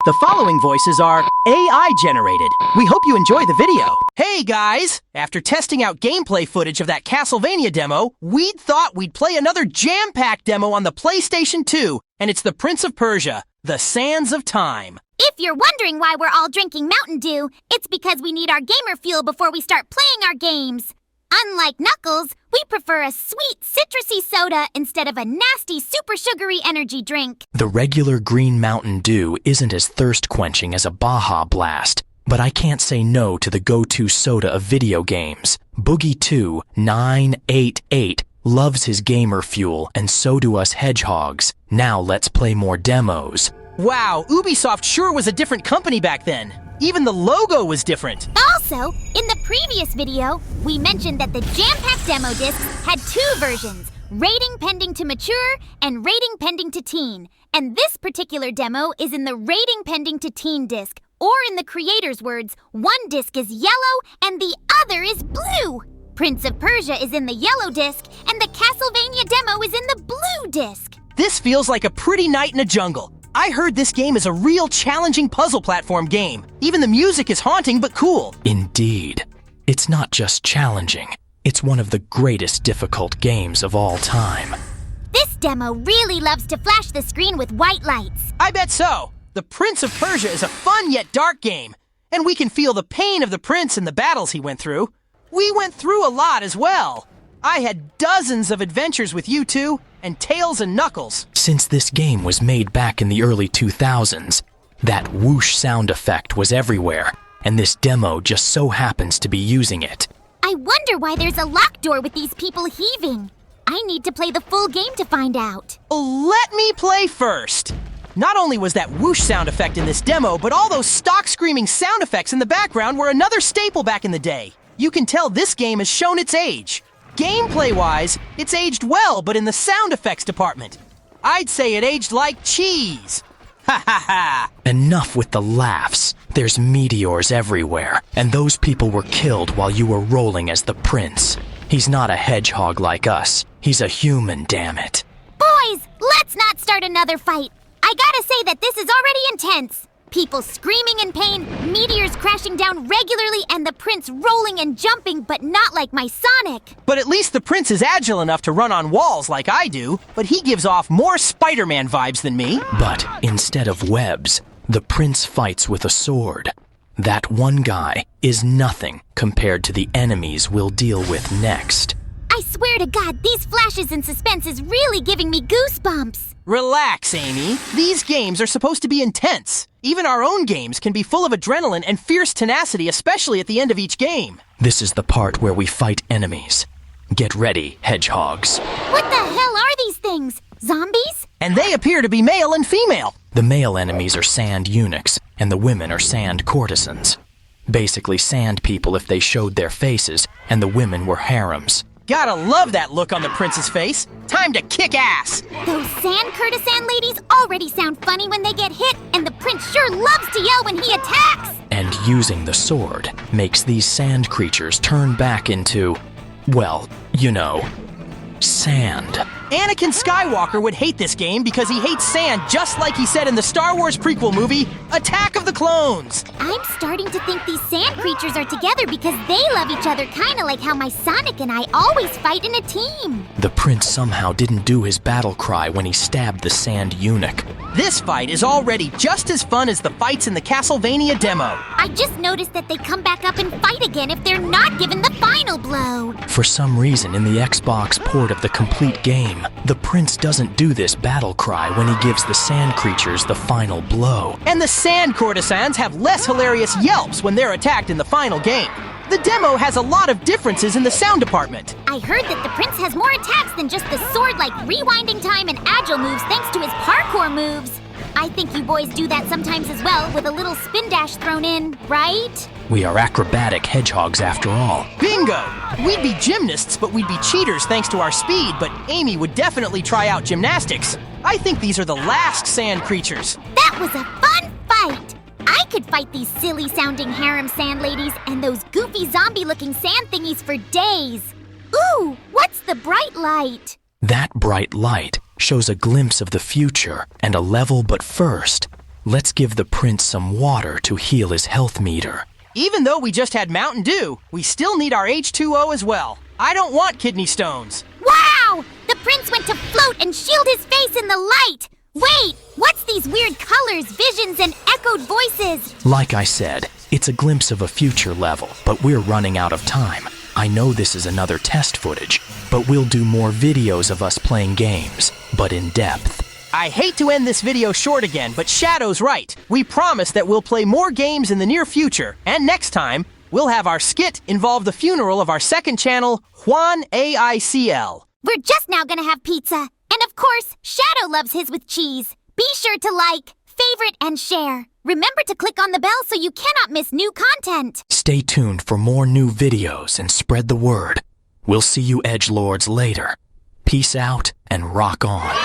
The following voices are AI generated. We hope you enjoy the video. Hey guys! After testing out gameplay footage of that Castlevania demo, we thought we'd play another Jampack demo on the PlayStation 2, and it's the Prince of Persia, The Sands of Time. If you're wondering why we're all drinking Mountain Dew, it's because we need our gamer fuel before we start playing our games. Unlike Knuckles, we prefer a sweet, citrusy soda instead of a nasty, super sugary energy drink. The regular green Mountain Dew isn't as thirst-quenching as a Baja Blast, but I can't say no to the go-to soda of video games. Boogie2-988 loves his gamer fuel, and so do us hedgehogs. Now let's play more demos. Wow, Ubisoft sure was a different company back then. Even the logo was different. Also, in the previous video, we mentioned that the Jampack demo discs had two versions, rating pending to mature and rating pending to teen. And this particular demo is in the rating pending to teen disc, or in the creator's words, one disc is yellow and the other is blue. Prince of Persia is in the yellow disc and the Castlevania demo is in the blue disc. This feels like a pretty night in a jungle. I heard this game is a real challenging puzzle platform game. Even the music is haunting but cool. Indeed. It's not just challenging, it's one of the greatest difficult games of all time. This demo really loves to flash the screen with white lights. I bet so. The Prince of Persia is a fun yet dark game, and we can feel the pain of the prince and the battles he went through. We went through a lot as well. I had dozens of adventures with you two, and Tails and Knuckles. Since this game was made back in the early 2000s, that whoosh sound effect was everywhere, and this demo just so happens to be using it. I wonder why there's a locked door with these people heaving. I need to play the full game to find out. Let me play first. Not only was that whoosh sound effect in this demo, but all those stock screaming sound effects in the background were another staple back in the day. You can tell this game has shown its age. Gameplay-wise, it's aged well, but in the sound effects department, I'd say it aged like cheese. Ha ha ha! Enough with the laughs. There's meteors everywhere, and those people were killed while you were rolling as the prince. He's not a hedgehog like us. He's a human, damn it. Boys, let's not start another fight. I gotta say that this is already intense. People screaming in pain, meteors crashing down regularly, and the prince rolling and jumping, but not like my Sonic. But at least the prince is agile enough to run on walls like I do, but he gives off more Spider-Man vibes than me. But instead of webs, the prince fights with a sword. That one guy is nothing compared to the enemies we'll deal with next. I swear to God, these flashes and suspense is really giving me goosebumps. Relax, Amy. These games are supposed to be intense. Even our own games can be full of adrenaline and fierce tenacity, especially at the end of each game. This is the part where we fight enemies. Get ready, hedgehogs. What the hell are these things? Zombies? And they appear to be male and female. The male enemies are sand eunuchs, and the women are sand courtesans. Basically sand people if they showed their faces, and the women were harems. Gotta love that look on the prince's face. Time to kick ass. Those sand courtesan ladies already sound funny when they get hit, and the prince sure loves to yell when he attacks. And using the sword makes these sand creatures turn back into, well, you know, sand. Anakin Skywalker would hate this game because he hates sand, just like he said in the Star Wars prequel movie, Attack of the Clones. I'm starting to think these sand creatures are together because they love each other, kind of like how my Sonic and I always fight in a team. The prince somehow didn't do his battle cry when he stabbed the sand eunuch. This fight is already just as fun as the fights in the Castlevania demo. I just noticed that they come back up and fight again if they're not given the final blow. For some reason in the Xbox port of the complete game, the prince doesn't do this battle cry when he gives the sand creatures the final blow. And the sand courtesans have less hilarious yelps when they're attacked in the final game. The demo has a lot of differences in the sound department. I heard that the prince has more attacks than just the sword-like rewinding time and agile moves thanks to his parkour moves. I think you boys do that sometimes as well, with a little spin dash thrown in, right? We are acrobatic hedgehogs after all. Bingo! We'd be gymnasts, but we'd be cheaters thanks to our speed, but Amy would definitely try out gymnastics. I think these are the last sand creatures. That was a fun fight! I could fight these silly-sounding harem sand ladies and those goofy zombie-looking sand thingies for days. Ooh, what's the bright light? That bright light shows a glimpse of the future and a level, but first, Let's give the prince some water to heal his health meter. Even though we just had Mountain Dew, we still need our H2O as well. I don't want kidney stones. Wow! The prince went to float and shield his face in the light! Wait, what's these weird colors, visions, and echoed voices? Like I said, it's a glimpse of a future level, but we're running out of time. I know this is another test footage, but we'll do more videos of us playing games, but in depth. I hate to end this video short again, but Shadow's right. We promise that we'll play more games in the near future, and next time, we'll have our skit involve the funeral of our second channel, Juan AICL. We're just now gonna have pizza. And of course, Shadow loves his with cheese. Be sure to like, favorite, and share. Remember to click on the bell so you cannot miss new content. Stay tuned for more new videos and spread the word. We'll see you edgelords later. Peace out and rock on.